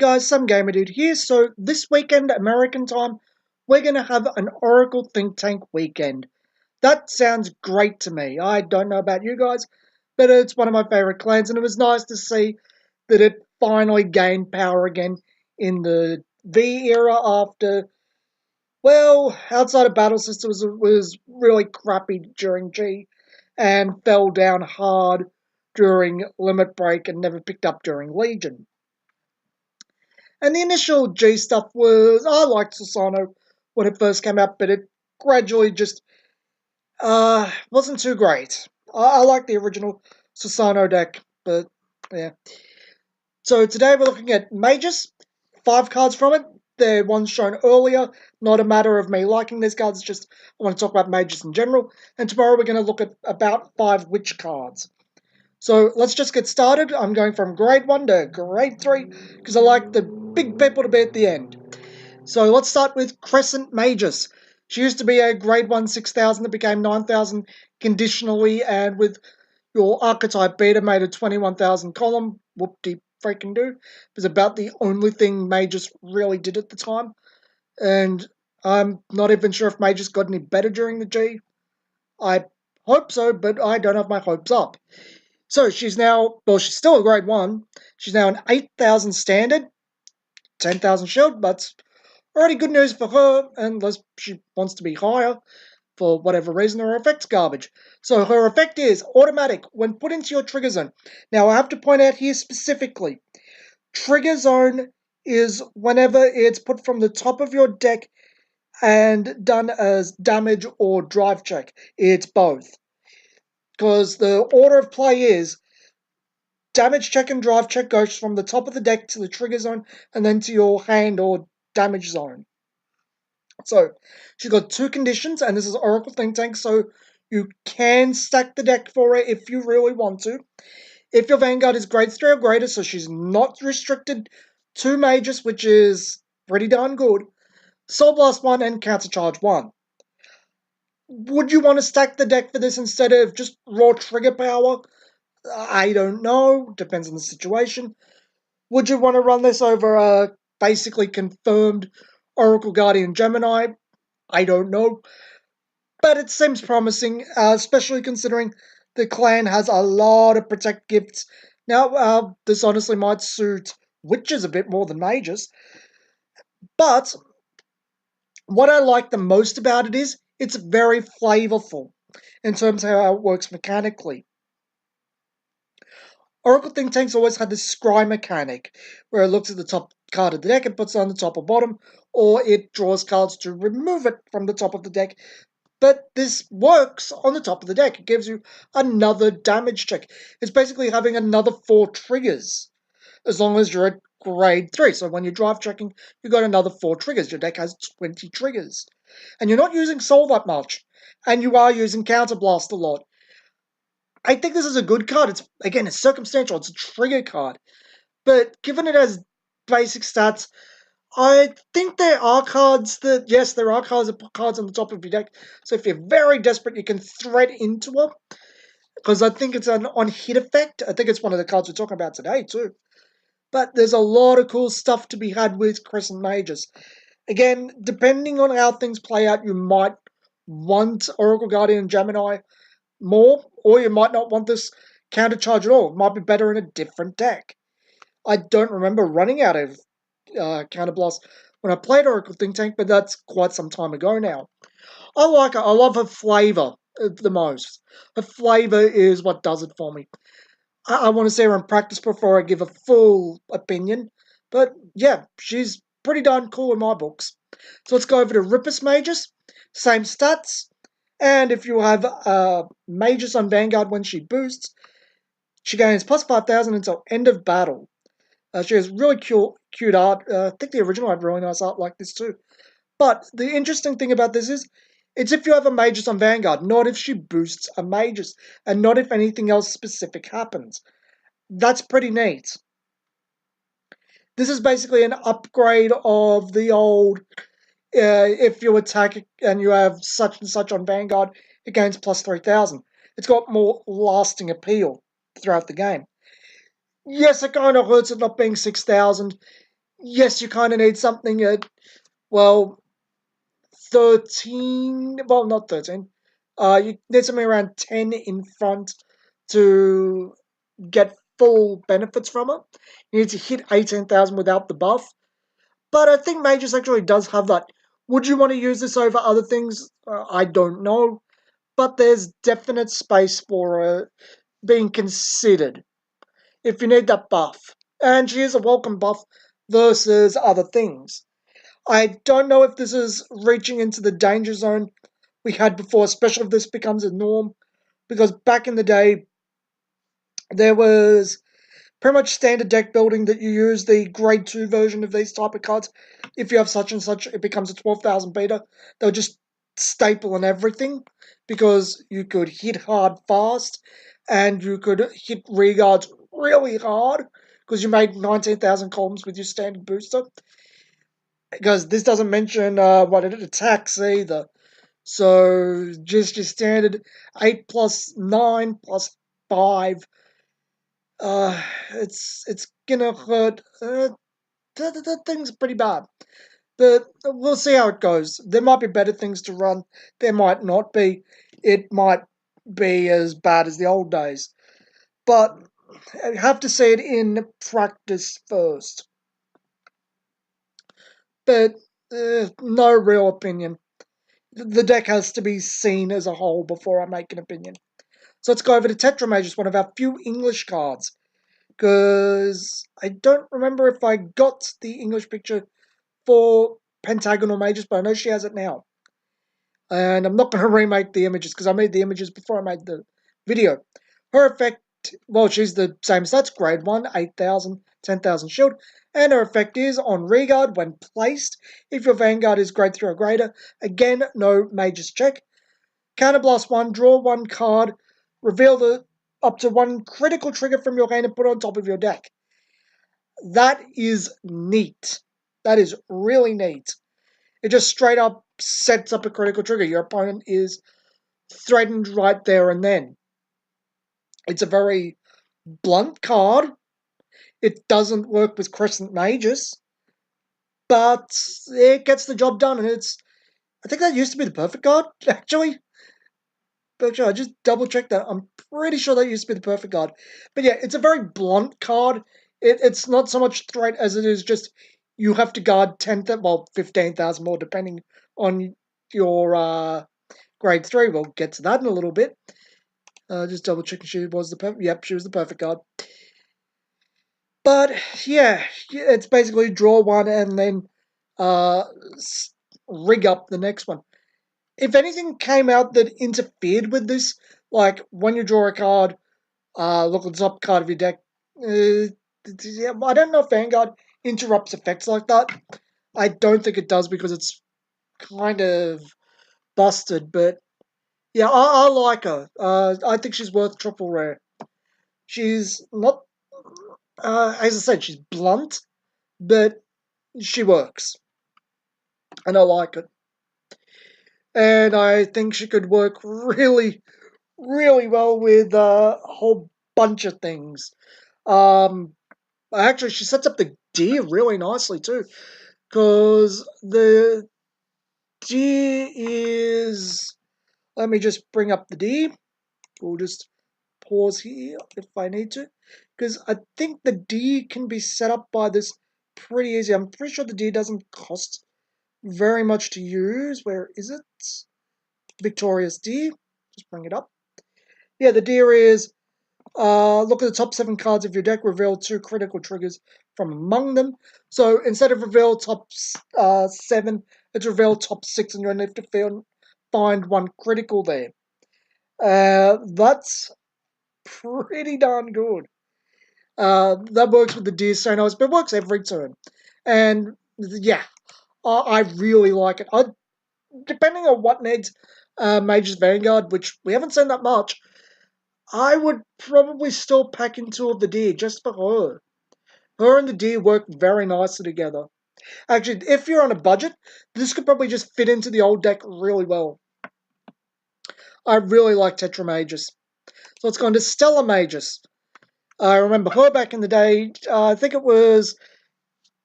guys, some gamer dude here. So this weekend, American time, we're going to have an Oracle Think Tank weekend. That sounds great to me. I don't know about you guys, but it's one of my favorite clans, and it was nice to see that it finally gained power again in the V era after, well, outside of Battle Systems was really crappy during G and fell down hard during Limit Break and never picked up during Legion. And the initial G stuff was, I liked Susano when it first came out, but it gradually just wasn't too great. I like the original Susano deck, but yeah. So today we're looking at Magus, 5 cards from it. The ones shown earlier, not a matter of me liking these cards, it's just I want to talk about Magus in general. And tomorrow we're going to look at about 5 witch cards. So let's just get started. I'm going from grade 1 to grade 3 because I like the big people to be at the end. So let's start with Crescent Magus. She used to be a grade 1 6,000 that became 9,000 conditionally, and with your archetype beta made a 21,000 column. Whoop-de freaking do. It was about the only thing Magus really did at the time. And I'm not even sure if Magus got any better during the G. I hope so, but I don't have my hopes up. So she's now, well, she's still a grade 1. She's now an 8,000 standard, 10,000 shield. That's already good news for her, unless she wants to be higher. For whatever reason, her effect's garbage. So her effect is automatic when put into your trigger zone. Now, I have to point out here specifically, trigger zone is whenever it's put from the top of your deck and done as damage or drive check. It's both. Because the order of play is damage check and drive check goes from the top of the deck to the trigger zone and then to your hand or damage zone. So she's got 2 conditions, and this is Oracle Think Tank, so you can stack the deck for it if you really want to. If your Vanguard is grade 3 or greater, so she's not restricted to Magus, which is pretty darn good, Soul Blast 1 and Counter Charge 1. Would you want to stack the deck for this instead of just raw trigger power? I don't know. Depends on the situation. Would you want to run this over a basically confirmed Oracle Guardian Gemini? I don't know. But it seems promising, especially considering the clan has a lot of protect gifts. Now, this honestly might suit witches a bit more than mages. But what I like the most about it is it's very flavorful in terms of how it works mechanically. Oracle Think Tank's always had this scry mechanic, where it looks at the top card of the deck and puts it on the top or bottom, or it draws cards to remove it from the top of the deck. But this works on the top of the deck. It gives you another damage check. It's basically having another 4 triggers, as long as you're at grade 3. So when you're drive checking, you've got another 4 triggers. Your deck has 20 triggers. And you're not using Soul that much. And you are using Counterblast a lot. I think this is a good card. It's circumstantial. It's a trigger card. But given it has basic stats, I think there are cards that, yes, there are cards that put cards on the top of your deck. So if you're very desperate, you can thread into them. Because I think it's an on-hit effect. I think it's one of the cards we're talking about today, too. But there's a lot of cool stuff to be had with Crescent Magus. Again, depending on how things play out, you might want Oracle Guardian Gemini more, or you might not want this counter charge at all. It might be better in a different deck. I don't remember running out of Counterblast when I played Oracle Think Tank, but that's quite some time ago now. I like her. I love her flavor the most. Her flavor is what does it for me. I want to see her in practice before I give a full opinion, but yeah, she's pretty darn cool in my books. So let's go over to Rippus Magus. Same stats. And if you have Magus on Vanguard when she boosts, she gains plus 5,000 until end of battle. She has really cute art. I think the original had really nice art like this too. But the interesting thing about this is, it's if you have a Magus on Vanguard, not if she boosts a Magus, and not if anything else specific happens. That's pretty neat. This is basically an upgrade of the old, if you attack and you have such and such on Vanguard, it gains plus 3,000. It's got more lasting appeal throughout the game. Yes, it kind of hurts it not being 6,000. yes, you kind of need something at, well, 13, well, not 13. You need something around 10 in front to get full benefits from it. You need to hit 18,000 without the buff. But I think Magus actually does have that. Would you want to use this over other things? I don't know. But there's definite space for being considered if you need that buff. And she is a welcome buff versus other things. I don't know if this is reaching into the danger zone we had before, especially if this becomes a norm. Because back in the day, there was pretty much standard deck building that you use the grade 2 version of these type of cards. If you have such and such, it becomes a 12,000 beta. They'll just staple on everything because you could hit hard fast and you could hit reguards really hard because you made 19,000 columns with your standard booster. Because this doesn't mention what it attacks either. So just your standard 8 plus 9 plus 5. It's gonna hurt. That thing's pretty bad. But we'll see how it goes. There might be better things to run. There might not be. It might be as bad as the old days. But I have to see it in practice first. But no real opinion. The deck has to be seen as a whole before I make an opinion. So let's go over to Tetra Magus, one of our few English cards. Because I don't remember if I got the English picture for Pentagonal Magus, but I know she has it now. And I'm not going to remake the images because I made the images before I made the video. Her effect, well, she's the same stats, grade 1, 8,000, 10,000 shield. And her effect is on Regard when placed. If your Vanguard is grade 3 or greater, again, no Magus check. Counterblast 1, draw 1 card, reveal the up to 1 critical trigger from your hand and put it on top of your deck. That is neat. That is really neat. It just straight up sets up a critical trigger. Your opponent is threatened right there and then. It's a very blunt card. It doesn't work with Crescent Mages, but it gets the job done. And I think that used to be the perfect card, actually. But I just double checked that. I'm pretty sure that used to be the perfect card. But yeah, it's a very blunt card. It's not so much threat as it is just you have to guard 10,000, well, 15,000 more, depending on your grade 3. We'll get to that in a little bit. Just double checking she was the perfect. Yep, she was the perfect card. But yeah, it's basically draw one and then uh, rig up the next one. If anything came out that interfered with this, like when you draw a card, look at the top card of your deck. I don't know if Vanguard interrupts effects like that. I don't think it does because it's kind of busted. But yeah, I like her. I think she's worth triple rare. She's not, as I said, she's blunt, but she works, and I like it. And I think she could work really, really well with a whole bunch of things. Actually, she sets up the deer really nicely too, because the deer is. Let me just bring up the deer. We'll just pause here if I need to, because I think the deer can be set up by this pretty easy. I'm pretty sure the deer doesn't cost very much to use. Where is it? Victorious deer. Just bring it up. Yeah, the deer is. Look at the top 7 cards of your deck. Reveal 2 critical triggers from among them. So instead of reveal top 7, it's reveal top 6, and you're going to have to find 1 critical there. That's pretty darn good. That works with the deer so nice, but it works every turn. And yeah, I really like it. Depending on what needs Mage's Vanguard, which we haven't seen that much, I would probably still pack in 2 of the deer just for her. Her and the deer work very nicely together. Actually, if you're on a budget, this could probably just fit into the old deck really well. I really like Tetra Magus. So let's go into Stellar Magus. I remember her back in the day. I think it was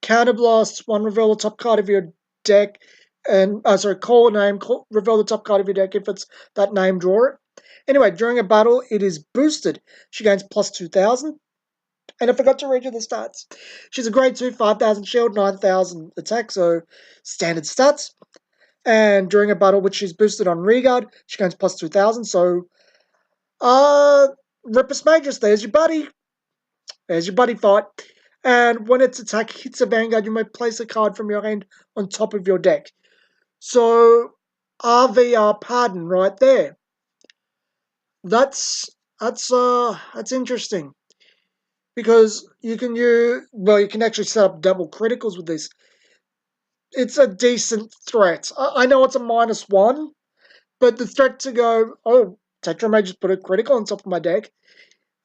Counterblast, one, reveal the top card of your deck, and call a name, reveal the top card of your deck if it's that name, draw it. Anyway, during a battle, it is boosted. She gains plus 2,000. And I forgot to read you the stats. She's a grade 2, 5,000 shield, 9,000 attack, so standard stats. And during a battle which is boosted on Reguard, she gains plus 2,000. So, Rippus Magus, there's your buddy. There's your buddy fight. And when its attack hits a Vanguard, you may place a card from your hand on top of your deck. So, RVR Pardon right there. That's interesting. Because you can actually set up double criticals with this. It's a decent threat. I know it's a -1, but the threat to go, oh, Tetra may just put a critical on top of my deck.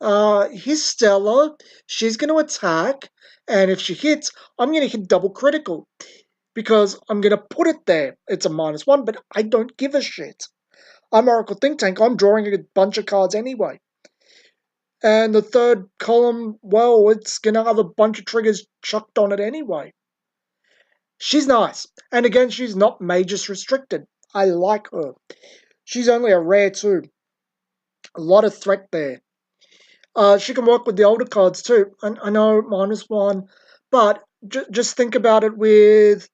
Here's Stella. She's going to attack, and if she hits, I'm going to hit double critical because I'm going to put it there. It's a -1, but I don't give a shit. I'm Oracle Think Tank. I'm drawing a bunch of cards anyway. And the third column, well, it's going to have a bunch of triggers chucked on it anyway. She's nice. And again, she's not Magus restricted. I like her. She's only a rare too. A lot of threat there. She can work with the older cards too. I know -1, but just think about it with...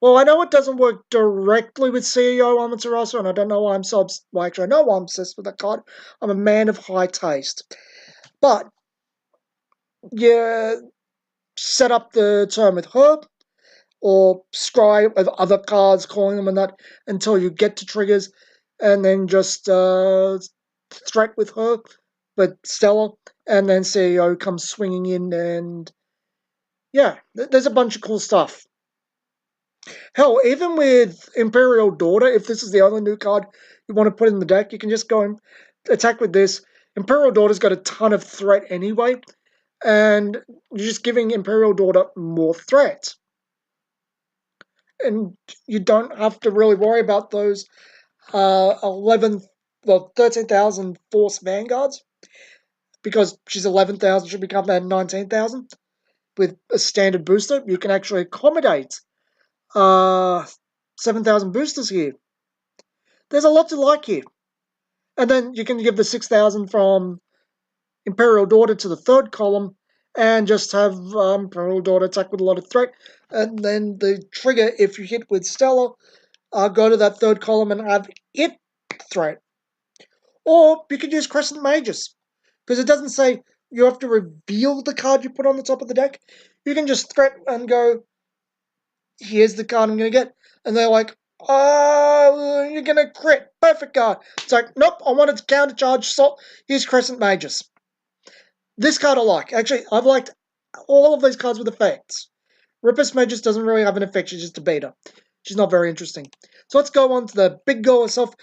Well, I know it doesn't work directly with CEO Amaterasu, and I don't know why I'm so... Well, actually, I know why I'm obsessed with that card. I'm a man of high taste. But, yeah, set up the turn with her, or scry with other cards, calling them and that, until you get to triggers, and then just threat with her, but Stella, and then CEO comes swinging in, and yeah, there's a bunch of cool stuff. Hell, even with Imperial Daughter, if this is the only new card you want to put in the deck, you can just go and attack with this. Imperial Daughter's got a ton of threat anyway, and you're just giving Imperial Daughter more threat. And you don't have to really worry about those 13,000 Force Vanguards, because she's 11,000, should become that 19,000 with a standard booster. You can actually accommodate 7,000 boosters here. There's a lot to like here. And then you can give the 6,000 from Imperial Daughter to the third column and just have Imperial Daughter attack with a lot of threat. And then the trigger, if you hit with Stella, go to that third column and have it threat. Or you could use Crescent Magus, because it doesn't say you have to reveal the card you put on the top of the deck. You can just threat and go, here's the card I'm going to get. And they're like, oh, you're going to crit. Perfect card. It's like, nope, I wanted to countercharge. So here's Crescent Magus. This card I like. Actually, I've liked all of these cards with effects. Rippus Magus doesn't really have an effect. She's just a beta. She's not very interesting. So let's go on to the big girl herself,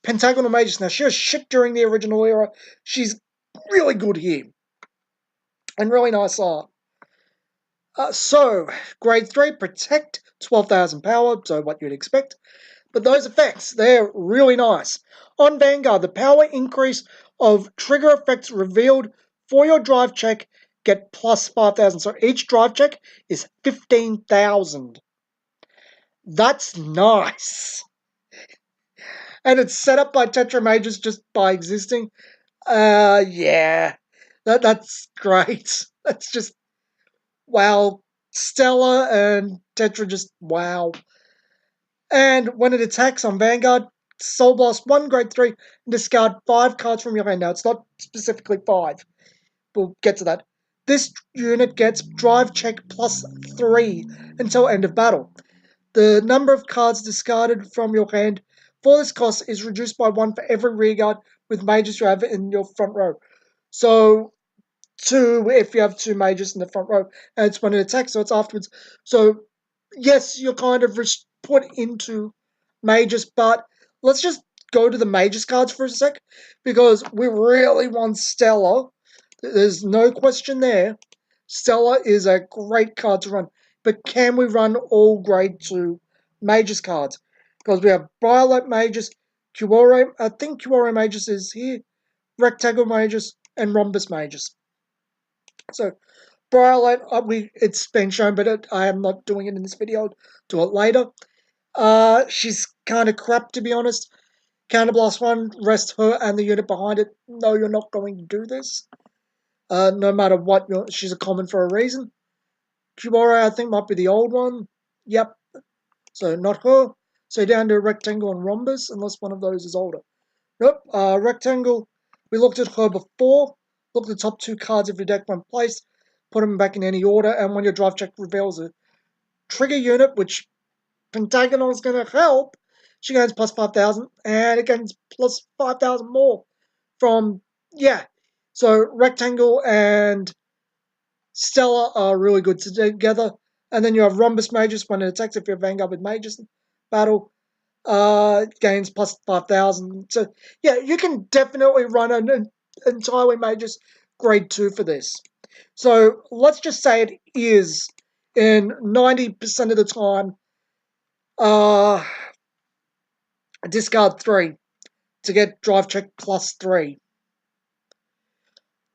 Pentagonal Magus. Now, she was shit during the original era. She's really good here. And really nice art. So, grade 3, Protect, 12,000 power, so what you'd expect. But those effects, they're really nice. On Vanguard, the power increase of trigger effects revealed for your drive check get plus 5,000. So each drive check is 15,000. That's nice. And it's set up by Tetra Magus just by existing. Yeah. That's great. That's just, wow. Stella and Tetra just, wow. And when it attacks on Vanguard, Soul Blast 1, grade 3, and discard 5 cards from your hand. Now, it's not specifically 5. We'll get to that. This unit gets drive check plus 3 until end of battle. The number of cards discarded from your hand for this cost is reduced by 1 for every rearguard with mages you have in your front row. So, 2 if you have 2 mages in the front row, and it's when it attacks, so it's afterwards. So, yes, you're kind of put into mages, but let's just go to the mages cards for a sec, because we really want Stella. There's no question there. Stella is a great card to run, but can we run all grade 2 mages cards? Because we have Violet Magus, Cuore, I think Cuore Magus is here, Rectangle Magus, and Rhombus Magus. So, Bryolite, it's been shown, but I am not doing it in this video. I'll do it later. She's kind of crap, to be honest. Counterblast 1, rest her and the unit behind it. No, you're not going to do this. No matter what, she's a common for a reason. Kubora, I think, might be the old one. Yep. So, not her. So, down to Rectangle and Rhombus, unless one of those is older. Nope. Rectangle, we looked at her before. Look at the top 2 cards of your deck when placed. Put them back in any order, and when your drive check reveals a trigger unit, which Pentagonal is going to help, she gains plus 5,000, and it gains plus 5,000 more from, yeah. So Rectangle and Stella are really good together. And then you have Rhombus Magus when it attacks if you're Vanguard with Magus battle. Gains plus 5,000. So, yeah, you can definitely run an entirely Magus grade 2 for this. So, let's just say it is, in 90% of the time, discard 3 to get drive check plus 3.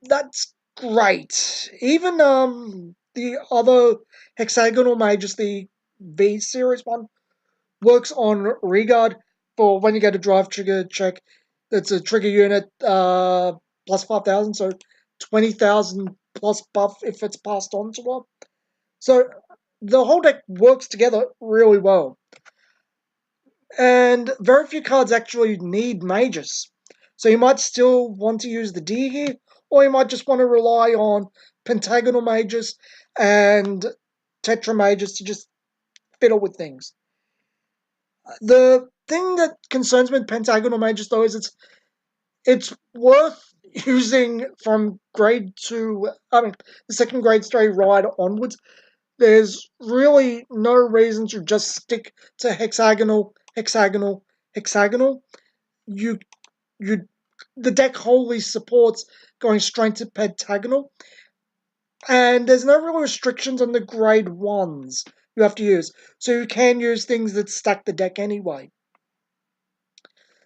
That's great. Even the other hexagonal mages, the V series one, works on Regard for when you get a drive trigger check. It's a trigger unit plus 5,000, so 20,000 plus buff if it's passed on to her. So the whole deck works together really well. And very few cards actually need mages. So you might still want to use the D here, or you might just want to rely on Pentagonal Magus and Tetra Magus to just fiddle with things. The thing that concerns me with Pentagonal Magus, though, is it's worth using from grade 2, the second grade 3 ride onwards. There's really no reason to just stick to hexagonal. The deck wholly supports going straight to pentagonal, and there's no real restrictions on the grade 1s you have to use, so you can use things that stack the deck anyway.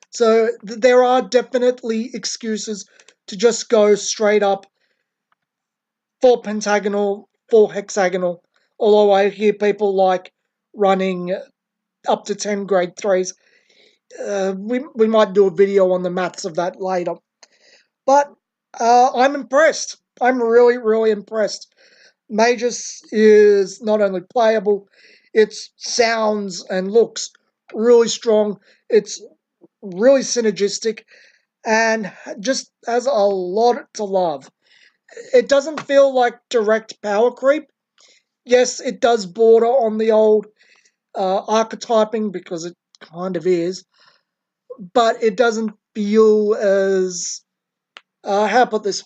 So there are definitely excuses to just go straight up for pentagonal, for hexagonal, although I hear people like running up to 10 grade 3s. We might do a video on the maths of that later. But I'm impressed. I'm really, really impressed. Magus is not only playable, it sounds and looks really strong. It's really synergistic and just has a lot to love. It doesn't feel like direct power creep. Yes, it does border on the old archetyping because it kind of is, but it doesn't feel as how to put this?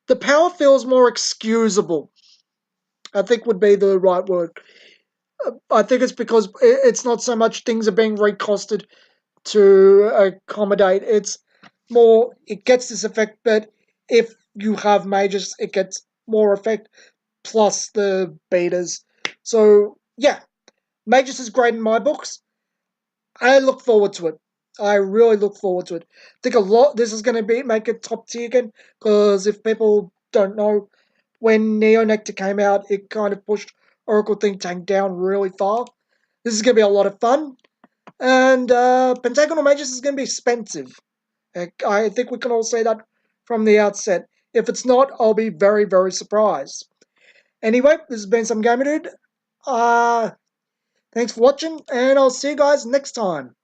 The power feels more excusable, I think would be the right word. I think it's because it's not so much things are being recosted to accommodate. It's more, it gets this effect, but if you have mages, it gets more effect, plus the betas. So, yeah, mages is great in my books. I look forward to it. I really look forward to it. I think a lot this is going to make it top tier again, because if people don't know, when Neo Nectar came out, it kind of pushed Oracle Think Tank down really far. This is going to be a lot of fun, and Pentagonal Magus is going to be expensive. I think we can all say that from the outset. If it's not, I'll be very, very surprised. Anyway, this has been some Gamer Dude. Thanks for watching, and I'll see you guys next time.